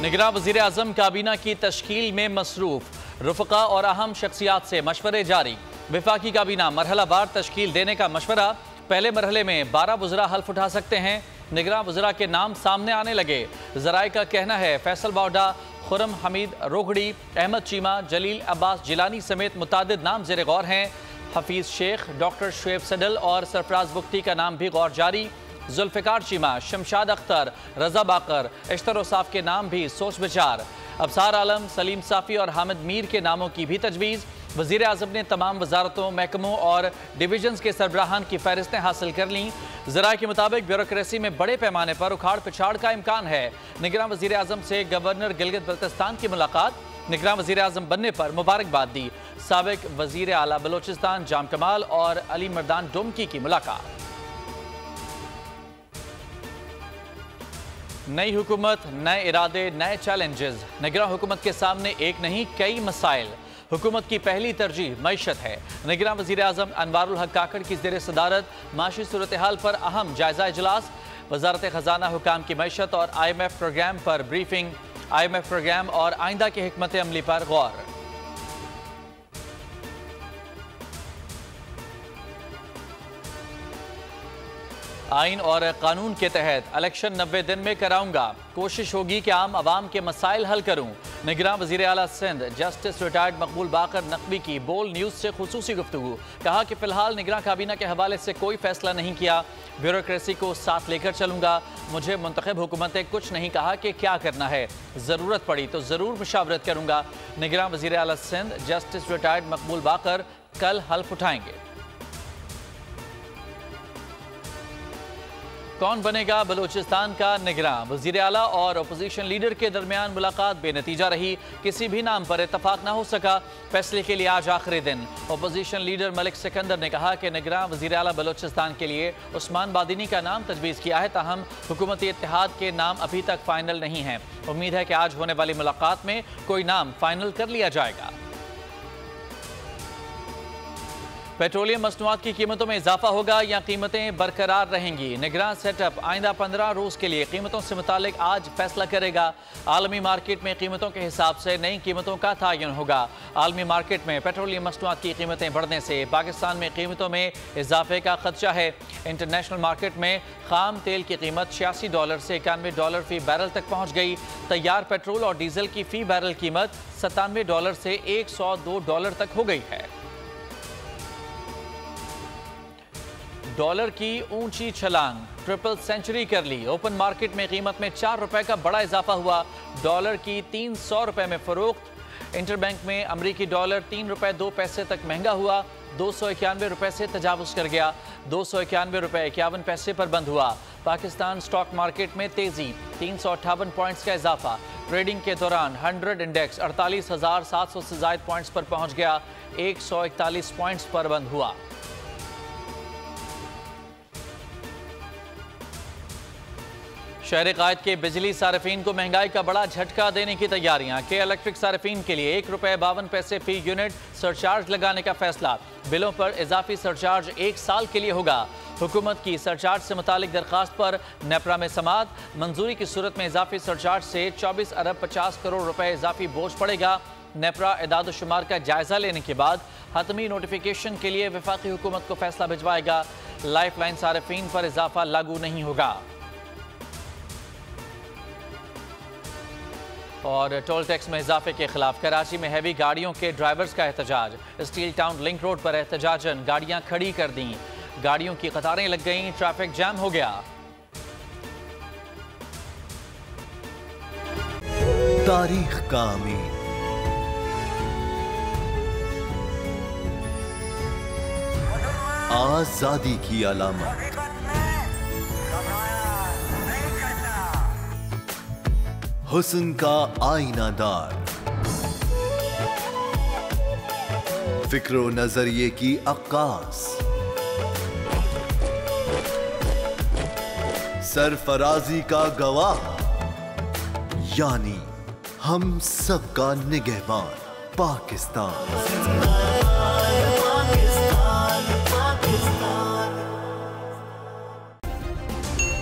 निगरान वज़ीर आज़म काबीना की तश्कील में मसरूफ, रुफ़क़ा और अहम शख्सियात से मशवरे जारी। वफाकी काबीना मरहलावार तश्कील देने का मशवरा। पहले मरहले में 12 वज़रा हल्फ उठा सकते हैं। निगरान वज़रा के नाम सामने आने लगे। ज़राए का कहना है फैसल बावडा, खुरम हमीद रोहड़ी, अहमद चीमा, जलील अब्बास जिलानी समेत मुतादिद नाम ज़ेर गौर हैं। हफीज़ शेख, डॉक्टर शुएब सडल और सरफराज बुख्ती का नाम भी गौर जारी। जुल्फ़िकार चीमा, शमशाद अख्तर, रजा बाकर, इश्तर साफ के नाम भी सोच विचार। अबसार आलम, सलीम साफ़ी और हामिद मीर के नामों की भी तजवीज़। वज़ीर आज़म ने तमाम वजारतों, महकमों और डिवीजन्स के सरबराहान की फहरिस्तें हासिल कर लीं। ज़राए के मुताबिक ब्यूरोक्रेसी में बड़े पैमाने पर उखाड़ पिछाड़ का इम्कान है। निगरान वज़ीर आज़म से गवर्नर गिलगित बल्तिस्तान की मुलाकात। निगरान वज़ीर आज़म बनने पर मुबारकबाद दी। साबिक वज़ीर आला बलोचिस्तान जाम कमाल और अली मर्दान डोमकी की मुलाकात। नई हुकूमत, नए इरादे, नए चैलेंजेस। निगरान हुकूमत के सामने एक नहीं कई मसाइल। हुकूमत की पहली तरजीह मईशत है। निगरान वज़ीर आज़म अनवारुल हक काकड़ की ज़ेर सदारत माशी सूरत हाल पर अहम जायजा इजलास। वज़ारत ख़जाना हुकाम की मईशत और IMF प्रोग्राम पर ब्रीफिंग। IMF प्रोग्राम और आइंदा की हिकमत अमली पर गौर। आइन और कानून के तहत इलेक्शन 90 दिन में कराऊंगा। कोशिश होगी कि आम आवाम के मसाइल हल करूं। निगरान वज़ीर आला सिंध जस्टिस रिटायर्ड मकबूल बाकर नकवी की बोल न्यूज़ से खुसूसी गुफ्तगू। कहा कि फ़िलहाल निगरान काबीना के हवाले से कोई फैसला नहीं किया। ब्यूरोक्रेसी को साथ लेकर चलूंगा। मुझे मुंतखब हुकूमत ने कुछ नहीं कहा कि क्या करना है। ज़रूरत पड़ी तो ज़रूर मुशावरत करूंगा। निगरान वज़ीर आला सिंध जस्टिस रिटायर्ड मकबूल बाकर कल हल्फ उठाएंगे। कौन बनेगा बलूचिस्तान का निगरान? वज़ीर आला और अपोजिशन लीडर के दरमियान मुलाकात बेनतीजा रही। किसी भी नाम पर इत्तफाक ना हो सका। फैसले के लिए आज आखिरी दिन। अपोजिशन लीडर मलिक सिकंदर ने कहा कि निगरान वज़ीर आला बलूचिस्तान के लिए उस्मान बादिनी का नाम तजवीज़ किया है, ताहम हुकूमती इत्तेहाद के नाम अभी तक फाइनल नहीं है। उम्मीद है कि आज होने वाली मुलाकात में कोई नाम फाइनल कर लिया जाएगा। पेट्रोलियम मसनूआत की कीमतों में इजाफा होगा या कीमतें बरकरार रहेंगी? निगरान सेटअप आइंदा 15 रोज़ के लिए कीमतों से मुतालिक आज फैसला करेगा। आलमी मार्केट में कीमतों के हिसाब से नई कीमतों का तयन होगा। आलमी मार्केट में पेट्रोलियम मसनूआत की कीमतें बढ़ने से पाकिस्तान में कीमतों में इजाफे का खदशा है। इंटरनेशनल मार्केट में खाम तेल की कीमत $86 से $91 फी बैरल तक पहुँच गई। तैयार पेट्रोल और डीजल की फ़ी बैरल कीमत $97 से $102 तक हो गई है। डॉलर की ऊंची छलांग, ट्रिपल सेंचुरी कर ली। ओपन मार्केट में कीमत में ₹4 का बड़ा इजाफा हुआ। डॉलर की $300 में फरोख्त। इंटरबैंक में अमरीकी डॉलर ₹3.02 तक महंगा हुआ। ₹291 से तजावुज़ कर गया। ₹291.51 पर बंद हुआ। पाकिस्तान स्टॉक मार्केट में तेजी, 358 पॉइंट्स का इजाफा। ट्रेडिंग के दौरान 100 इंडेक्स 48,700 से ज़ायद पॉइंट्स पर पहुंच गया। 141 पॉइंट्स पर बंद हुआ। शहर कायद के बिजली सार्फिन को महंगाई का बड़ा झटका देने की तैयारियां। के इलेक्ट्रिक सार्फिन के लिए ₹1.52 फी यूनिट सरचार्ज लगाने का फैसला। बिलों पर इजाफी सरचार्ज 1 साल के लिए होगा। हुकूमत की सरचार्ज से मुतालिक दरखास्त पर नेपरा में समाअत। मंजूरी की सूरत में इजाफी सरचार्ज से 24 अरब 50 करोड़ रुपए इजाफी बोझ पड़ेगा। नेपरा इदाद शुमार का जायजा लेने के बाद हतमी नोटिफिकेशन के लिए वफाकी हुकूमत को फैसला भिजवाएगा। लाइफ लाइन सार्फिन पर इजाफा लागू नहीं होगा। और टोल टैक्स में इजाफे के खिलाफ कराची में हैवी गाड़ियों के ड्राइवर्स का एहतजाज। स्टील टाउन लिंक रोड पर एहतजाजन गाड़ियां खड़ी कर दी। गाड़ियों की कतारें लग गईं, ट्रैफिक जैम हो गया। तारीख का अमीन, आजादी की अलामत, हुस्न का आईनादार, फिक्र व नजरिए की अक्कास, सरफराजी का गवाह, यानी हम सबका निगहबान पाकिस्तान।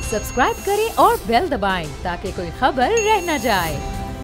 सब्सक्राइब करें और बेल दबाएं ताकि कोई खबर रह न जाए।